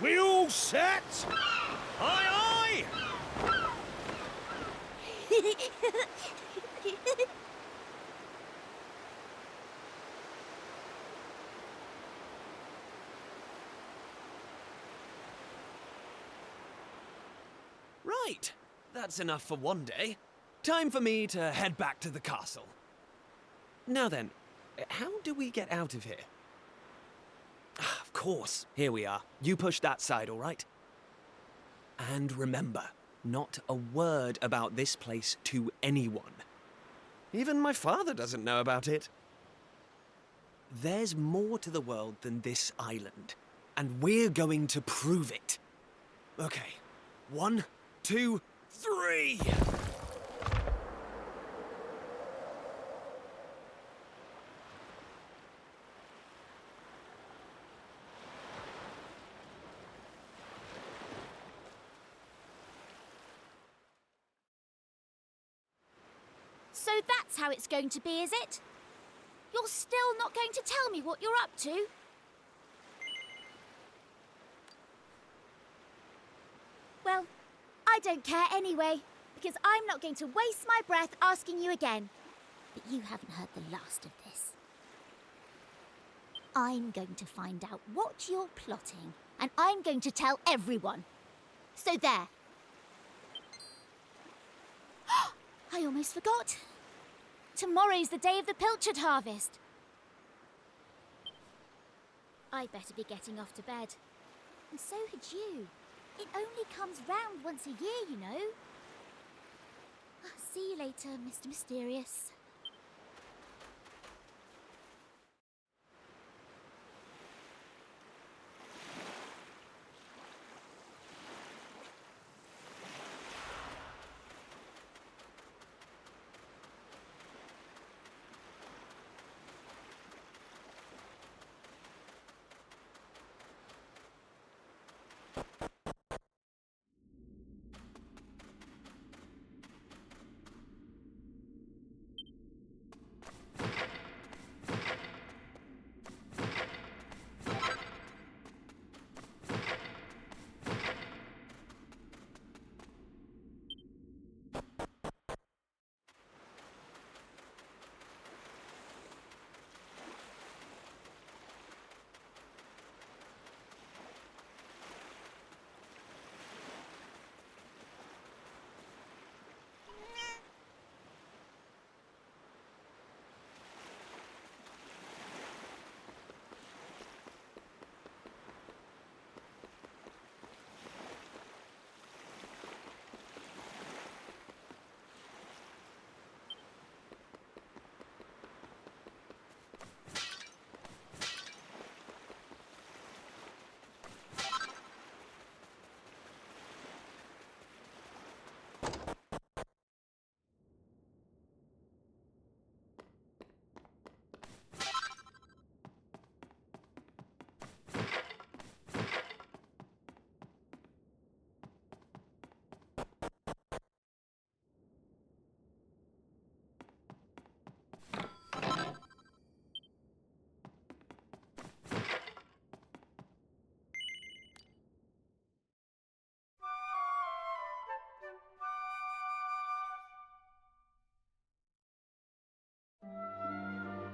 We all set? Aye, aye! Right. That's enough for one day. Time for me to head back to the castle. Now then, how do we get out of here? Ah, of course. Here we are. You push that side, all right? And remember, not a word about this place to anyone. Even my father doesn't know about it. There's more to the world than this island, and we're going to prove it. Okay, 1, 2, 3! So that's how it's going to be, is it? You're still not going to tell me what you're up to? Well, I don't care anyway, because I'm not going to waste my breath asking you again. But you haven't heard the last of this. I'm going to find out what you're plotting, and I'm going to tell everyone. So there. I almost forgot. Tomorrow's the day of the pilchard harvest. I'd better be getting off to bed. And so had you. It only comes round once a year, you know. See you later, Mr. Mysterious.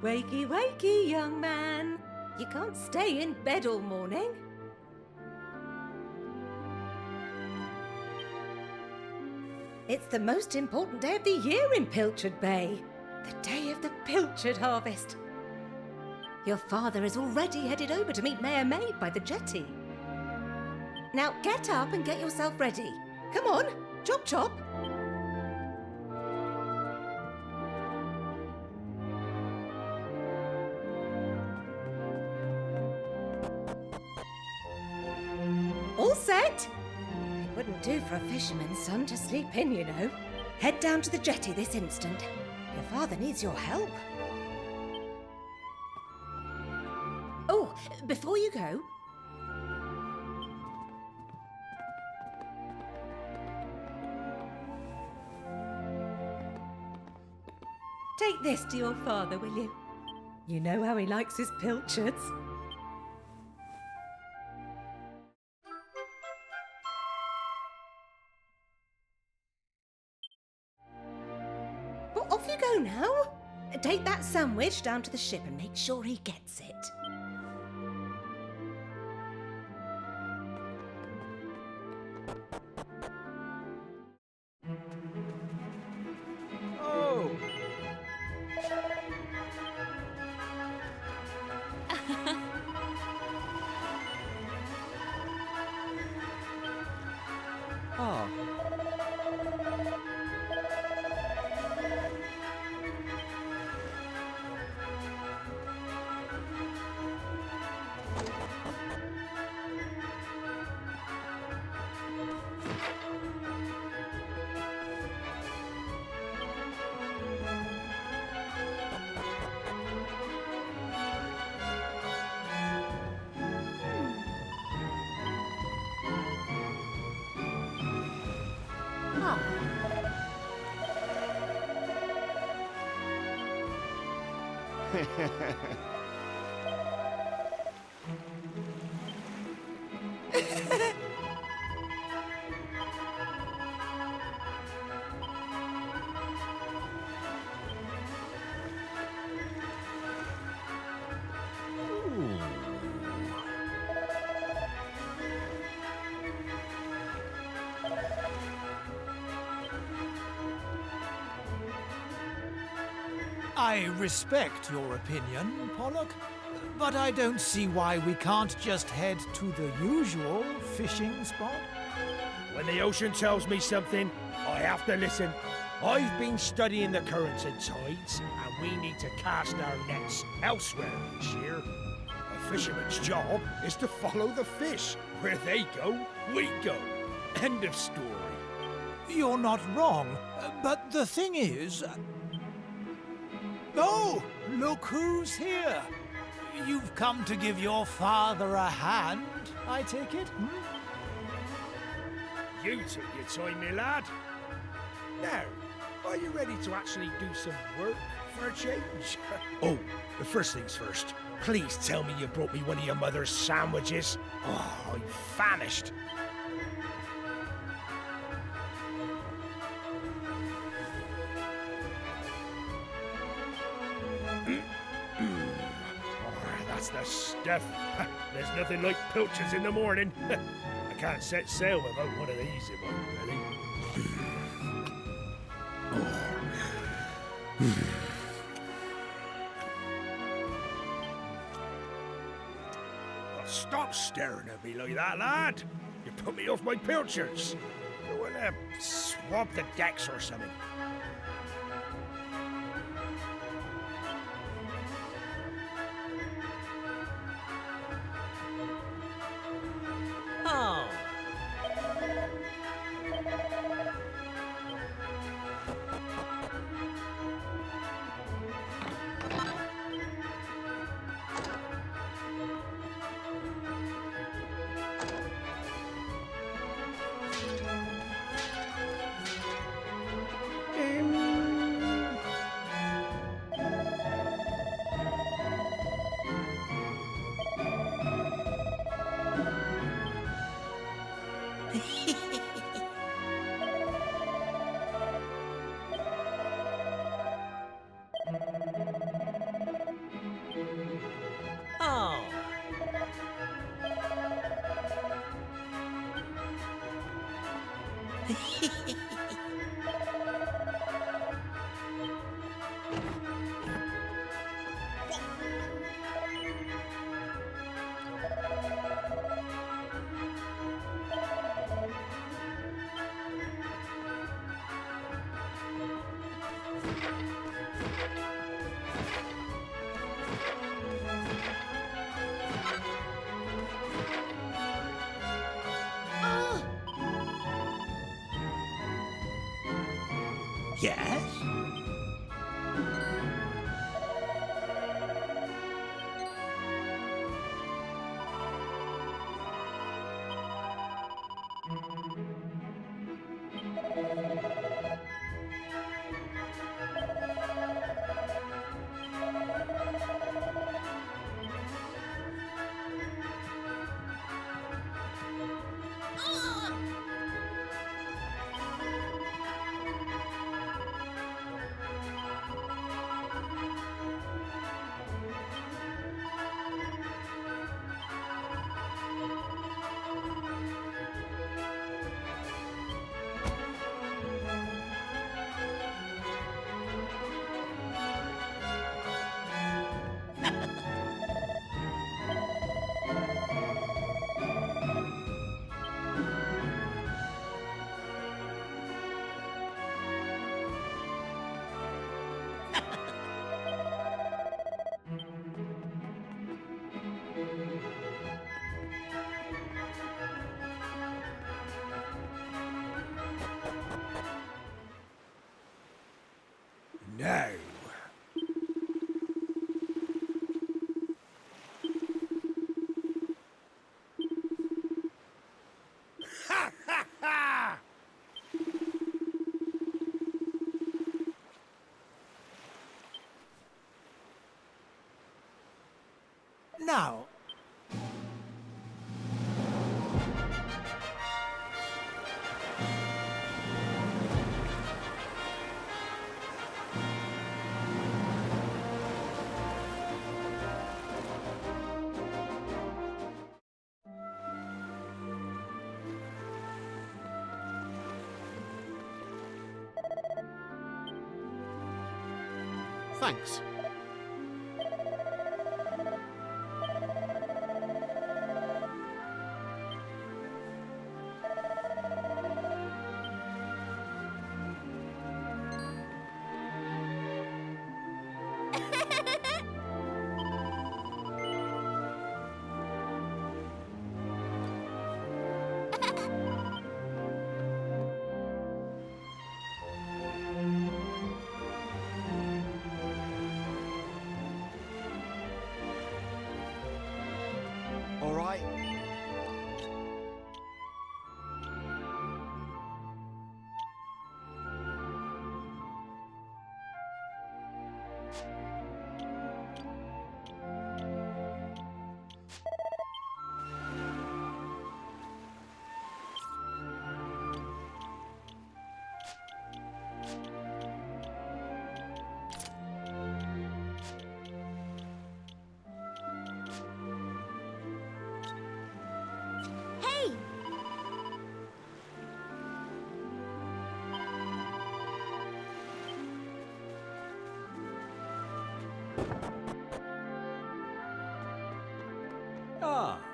Wakey, wakey, young man. You can't stay in bed all morning. It's the most important day of the year in Pilchard Bay. The day of the pilchard harvest. Your father is already headed over to meet Mayor Maid by the jetty. Now get up and get yourself ready. Come on, chop chop. All set? It wouldn't do for a fisherman's son to sleep in, you know. Head down to the jetty this instant. Your father needs your help. Oh, before you go... take this to your father, will you? You know how he likes his pilchards. off you go now. Take that sandwich down to the ship and make sure he gets it. Oh! Oh. I respect your opinion, Pollock, but I don't see why we can't just head to the usual fishing spot. When the ocean tells me something, I have to listen. I've been studying the currents and tides, and we need to cast our nets elsewhere this year. A fisherman's job is to follow the fish. Where they go, we go. End of story. You're not wrong, but the thing is... Oh, look who's here. You've come to give your father a hand, I take it? You took your time, my lad. Now, are you ready to actually do some work for a change? Oh, the first things first. Please tell me you brought me one of your mother's sandwiches. Oh, I'm famished. That's the stuff. There's nothing like pilchards in the morning. I can't set sail without one of these in my belly. Well, stop staring at me like that, lad. You put me off my pilchards. You want to swab the decks or something? Oh. Oh. Yes? Now. Ha ha ha! Now, Thanks. All right. Hey! Ah. Uh...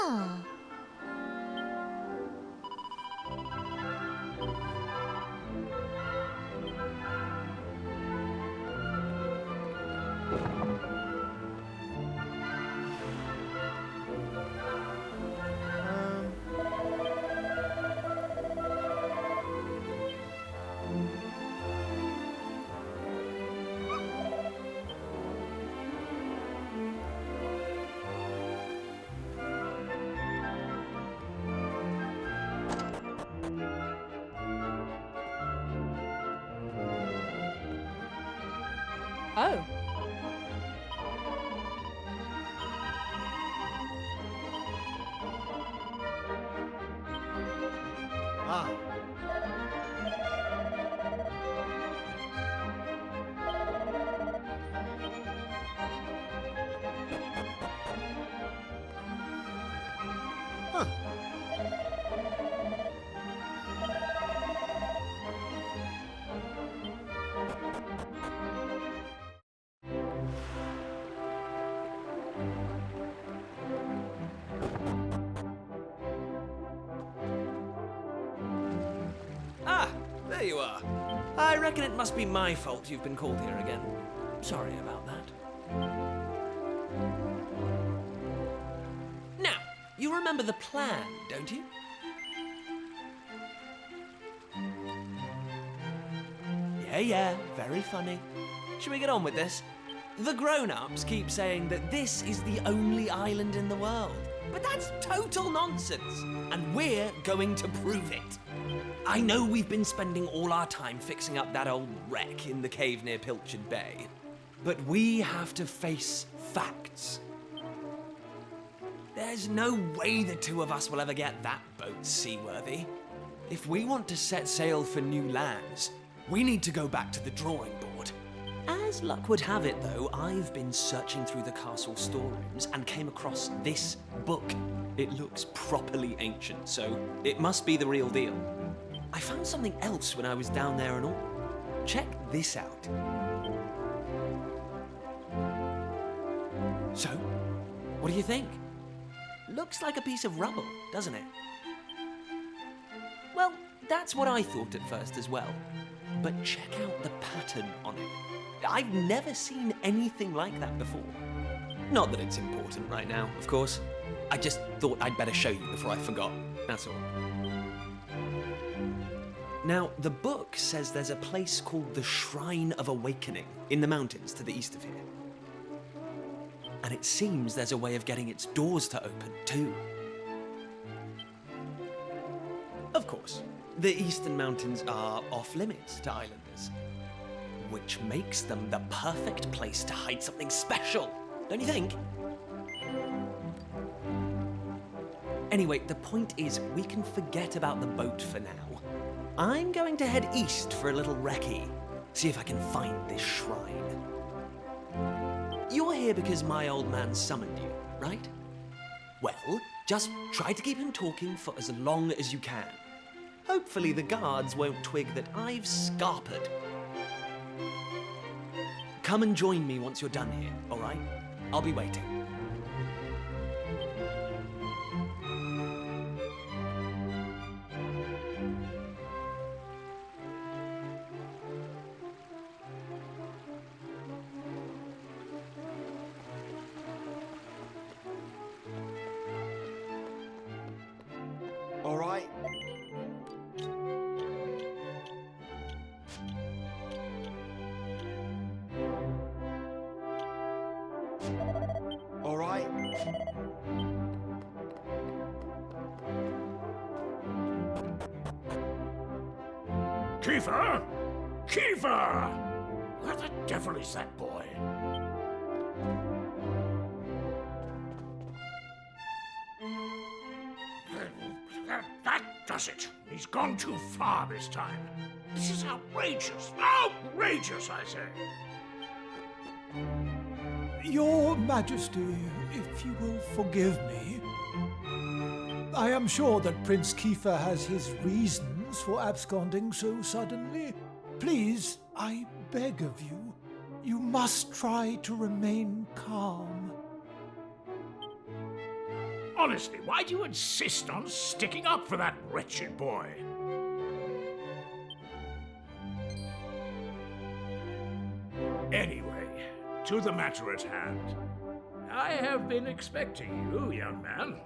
Oh. Oh. Ah. Huh. Ah, there you are. I reckon it must be my fault you've been called here again. Sorry about that. Now, you remember the plan, don't you? Yeah, very funny. Shall we get on with this? The grown-ups keep saying that this is the only island in the world. But that's total nonsense, and we're going to prove it. I know we've been spending all our time fixing up that old wreck in the cave near Pilchard Bay, but we have to face facts. There's no way the two of us will ever get that boat seaworthy. If we want to set sail for new lands, we need to go back to the drawing board. As luck would have it, though, I've been searching through the castle storerooms and came across this book. It looks properly ancient, so it must be the real deal. I found something else when I was down there and all. Check this out. So, what do you think? Looks like a piece of rubble, doesn't it? Well, that's what I thought at first as well. But check out the pattern on it. I've never seen anything like that before. Not that it's important right now, of course. I just thought I'd better show you before I forgot, that's all. Now, the book says there's a place called the Shrine of Awakening in the mountains to the east of here. And it seems there's a way of getting its doors to open, too. Of course, the eastern mountains are off-limits to islanders, which makes them the perfect place to hide something special, don't you think? Anyway, the point is, we can forget about the boat for now. I'm going to head east for a little recce, see if I can find this shrine. You're here because my old man summoned you, right? Well, just try to keep him talking for as long as you can. Hopefully the guards won't twig that I've scarpered. Come and join me once you're done here, all right? I'll be waiting. All right. All right. Kiefer! Kiefer! Where the devil is that boy? That does it. He's gone too far this time. This is outrageous. Outrageous, I say. Your Majesty, if you will forgive me, I am sure that Prince Kiefer has his reasons for absconding so suddenly. Please, I beg of you, you must try to remain calm. Honestly, why do you insist on sticking up for that wretched boy? Anyway, to the matter at hand. I have been expecting you, young man.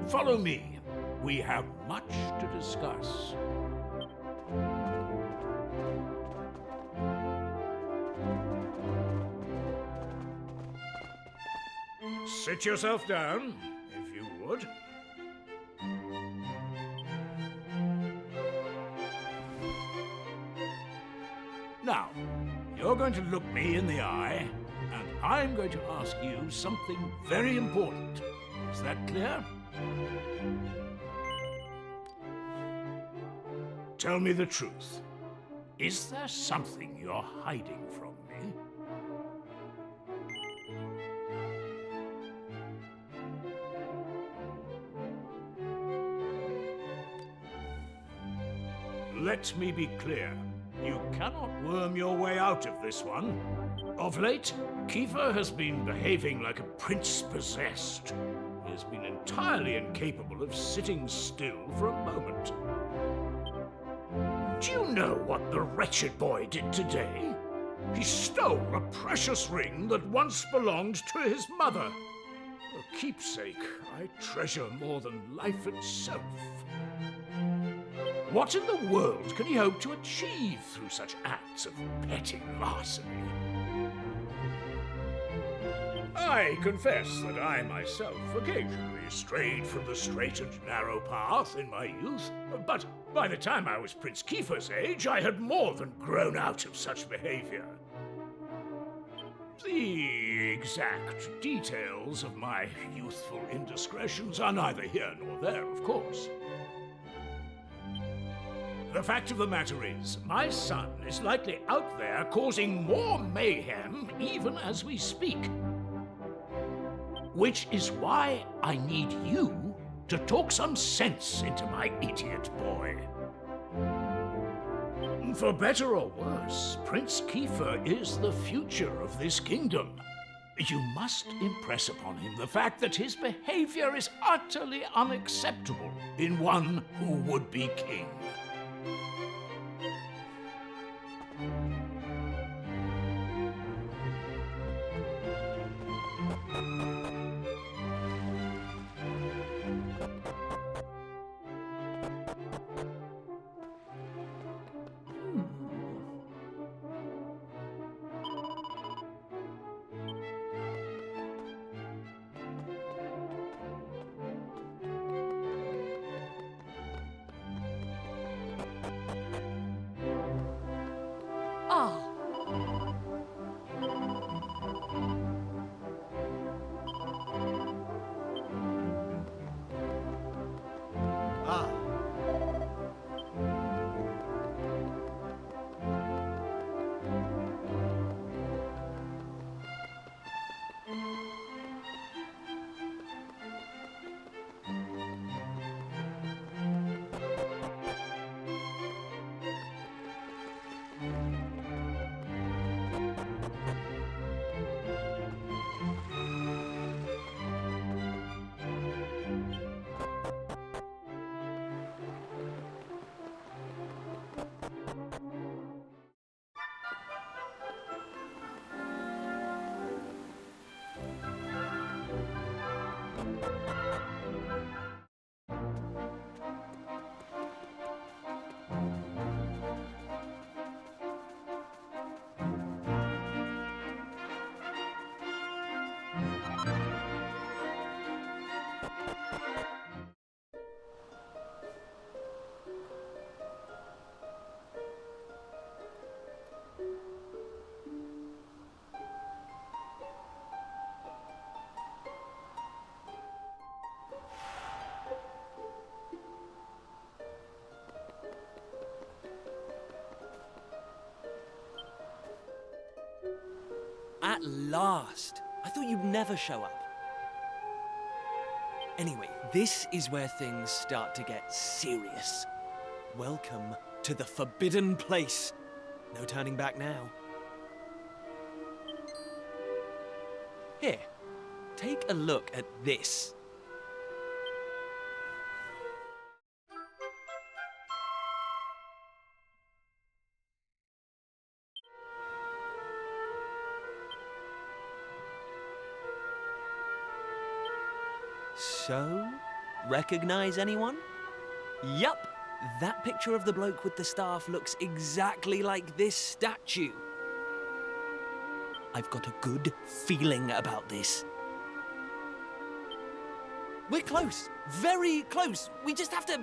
Follow me. We have much to discuss. Sit yourself down, if you would. Now, you're going to look me in the eye, and I'm going to ask you something very important. Is that clear? Tell me the truth. Is there something you're hiding from me? Let me be clear. You cannot worm your way out of this one. Of late, Kiefer has been behaving like a prince possessed. He has been entirely incapable of sitting still for a moment. Do you know what the wretched boy did today? He stole a precious ring that once belonged to his mother. A keepsake I treasure more than life itself. What in the world can he hope to achieve through such acts of petty larceny? I confess that I myself occasionally strayed from the straight and narrow path in my youth, but by the time I was Prince Kiefer's age, I had more than grown out of such behavior. The exact details of my youthful indiscretions are neither here nor there, of course. The fact of the matter is, my son is likely out there causing more mayhem even as we speak. Which is why I need you to talk some sense into my idiot boy. For better or worse, Prince Kiefer is the future of this kingdom. You must impress upon him the fact that his behavior is utterly unacceptable in one who would be king. At last! I thought you'd never show up. Anyway, this is where things start to get serious. Welcome to the forbidden place. No turning back now. Here, take a look at this. So, recognize anyone? Yup, that picture of the bloke with the staff looks exactly like this statue. I've got a good feeling about this. We're close, very close. We just have to,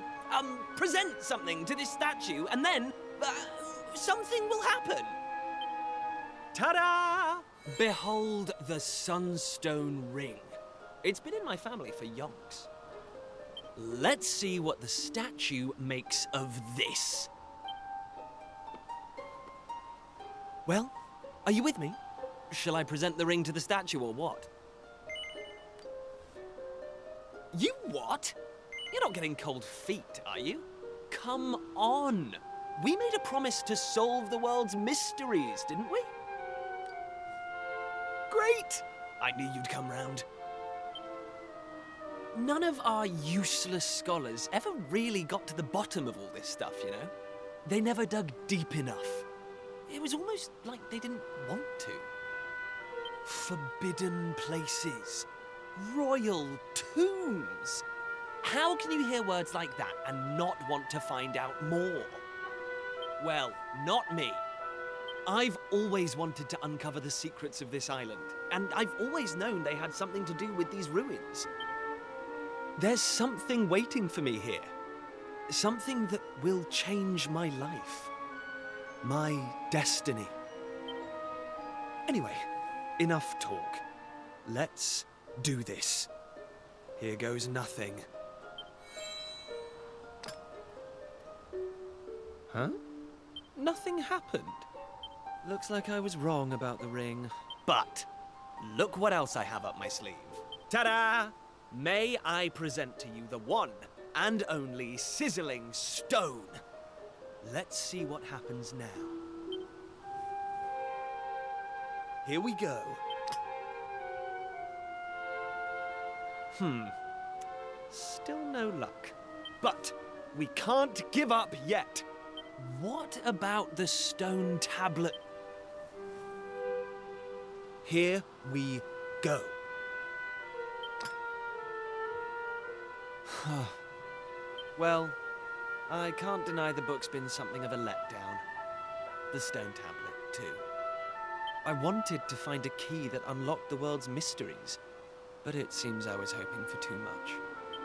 present something to this statue and then, something will happen. Ta-da! Behold the Sunstone Ring. It's been in my family for yonks. Let's see what the statue makes of this. Well, are you with me? Shall I present the ring to the statue or what? You what? You're not getting cold feet, are you? Come on. We made a promise to solve the world's mysteries, didn't we? Great! I knew you'd come round. None of our useless scholars ever really got to the bottom of all this stuff, you know? They never dug deep enough. It was almost like they didn't want to. Forbidden places. Royal tombs. How can you hear words like that and not want to find out more? Well, not me. I've always wanted to uncover the secrets of this island, and I've always known they had something to do with these ruins. There's something waiting for me here. Something that will change my life. My destiny. Anyway, enough talk. Let's do this. Here goes nothing. Huh? Nothing happened. Looks like I was wrong about the ring. But look what else I have up my sleeve. Ta-da! May I present to you the one and only sizzling stone. Let's see what happens now. Here we go. Still no luck. But we can't give up yet. What about the stone tablet? Here we go. Well, I can't deny the book's been something of a letdown. The stone tablet, too. I wanted to find a key that unlocked the world's mysteries, but it seems I was hoping for too much.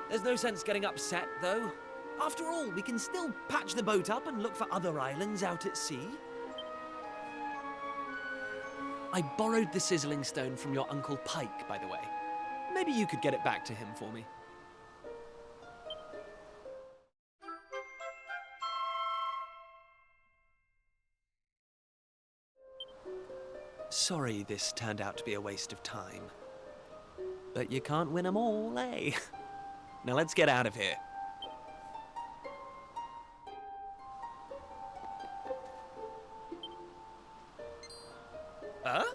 There's no sense getting upset, though. After all, we can still patch the boat up and look for other islands out at sea. I borrowed the sizzling stone from your Uncle Pike, by the way. Maybe you could get it back to him for me. Sorry this turned out to be a waste of time. But you can't win 'em all, eh? Now let's get out of here. Huh?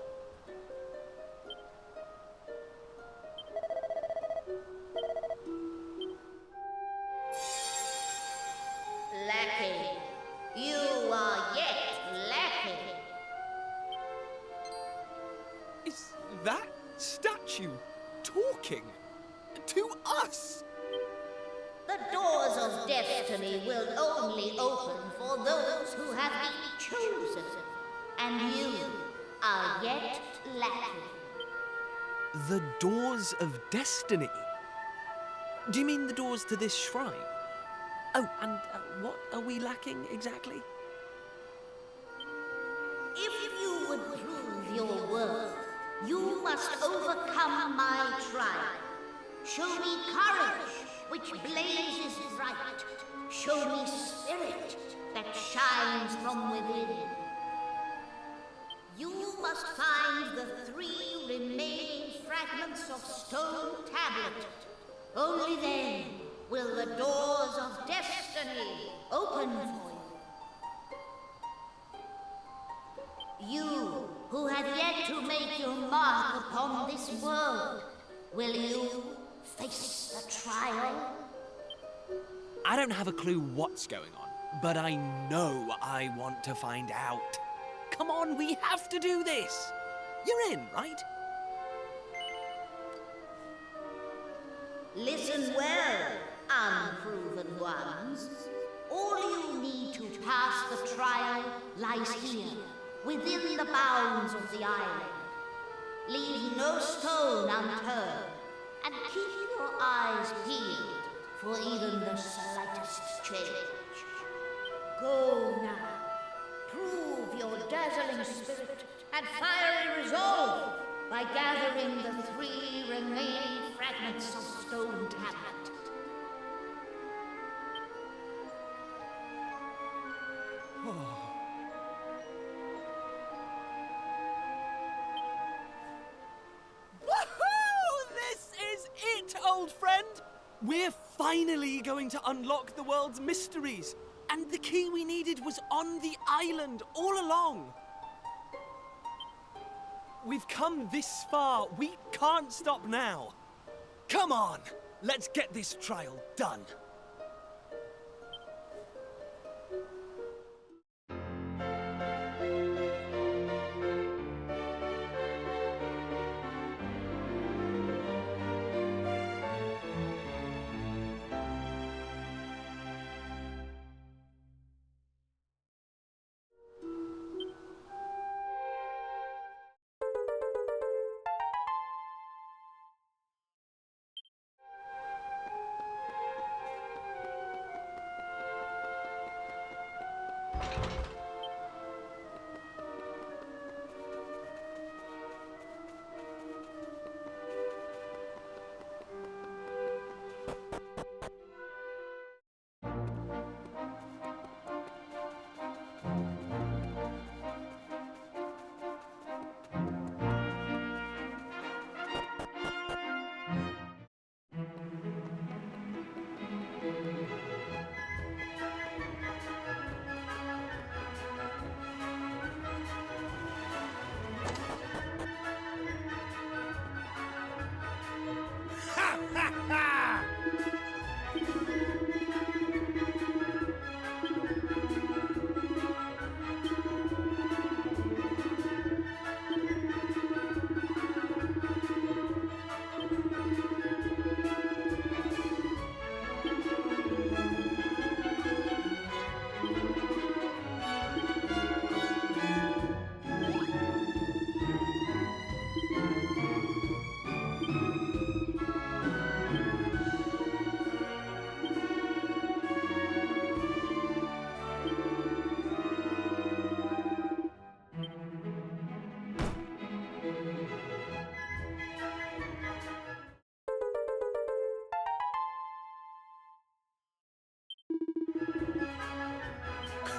Lacking. You are yet lacking. Is that statue talking to us? The doors of destiny will only open for those who have been chosen. And you are yet lacking. The doors of destiny? Do you mean the doors to this shrine? Oh, and what are we lacking exactly? If you would prove your worth, you must overcome my trial. Show me courage, which blazes bright. Show me spirit that shines from within. You must find the 3 remaining fragments of stone tablet. Only then will the doors of destiny open for you. You who have yet to make your mark upon this world, will you face the trial? I don't have a clue what's going on, but I know I want to find out. Come on, we have to do this. You're in, right? Listen well, unproven ones. All you need to pass the trial lies here, within the bounds of the island. Leave no stone unturned, and keep your eyes peeled for even the slightest change. Go now. Prove your dazzling spirit and fiery resolve by gathering the 3 remaining fragments of stone tablet. Woohoo! This is it, old friend! We're finally going to unlock the world's mysteries. And the key we needed was on the island all along. We've come this far. We can't stop now. Come on, let's get this trial done.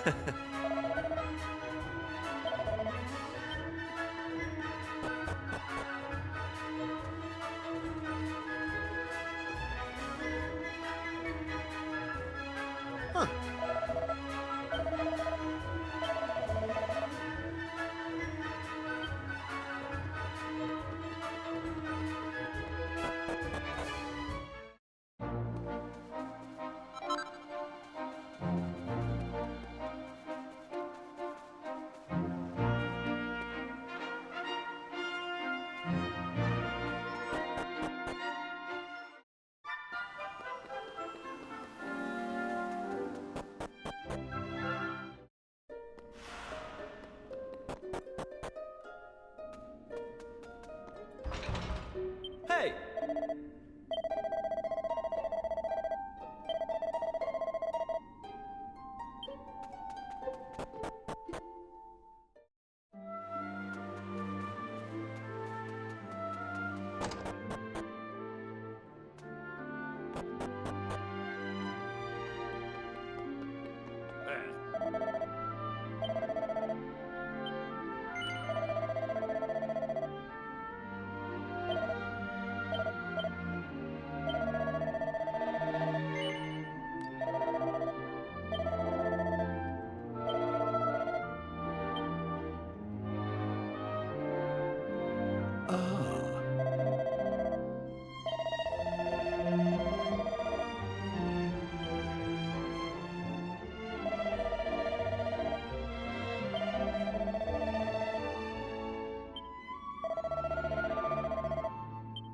Hey!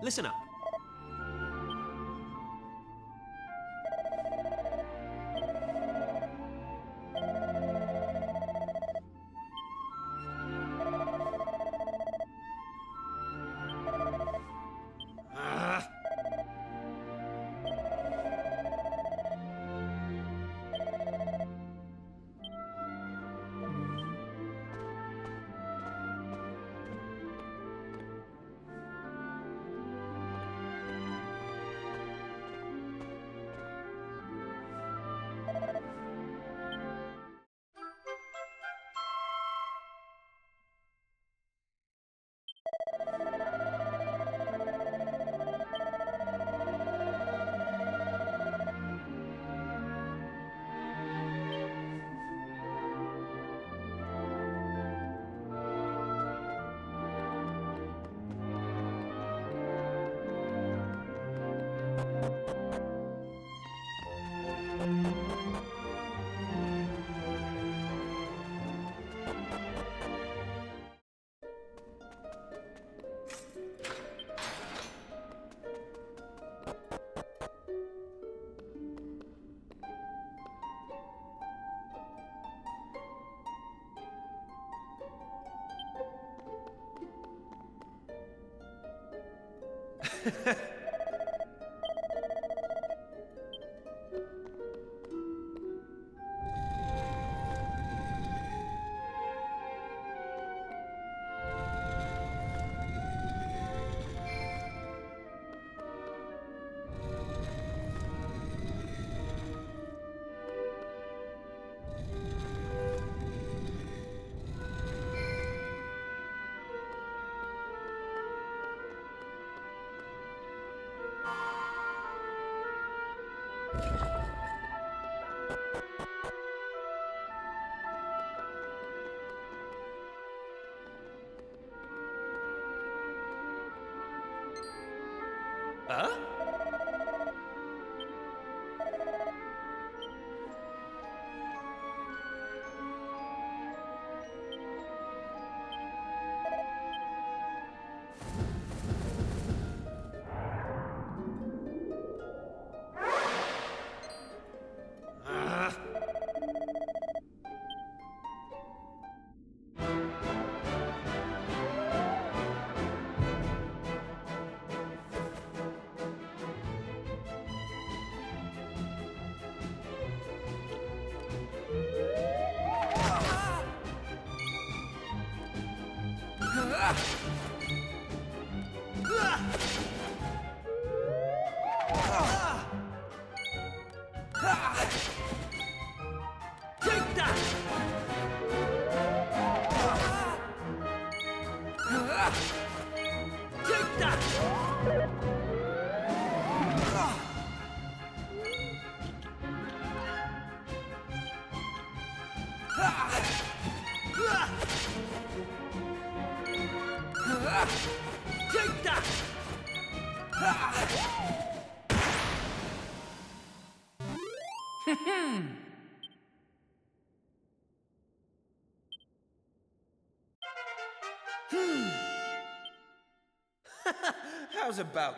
Listen up. Huh? Take that! Take that! Take that! How's about...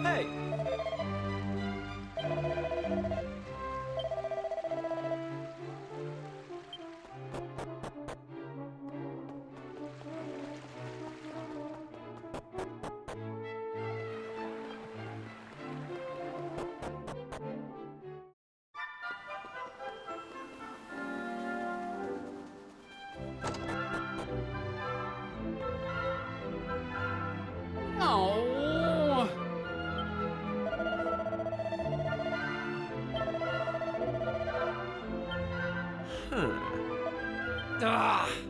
Hey! No. Ah!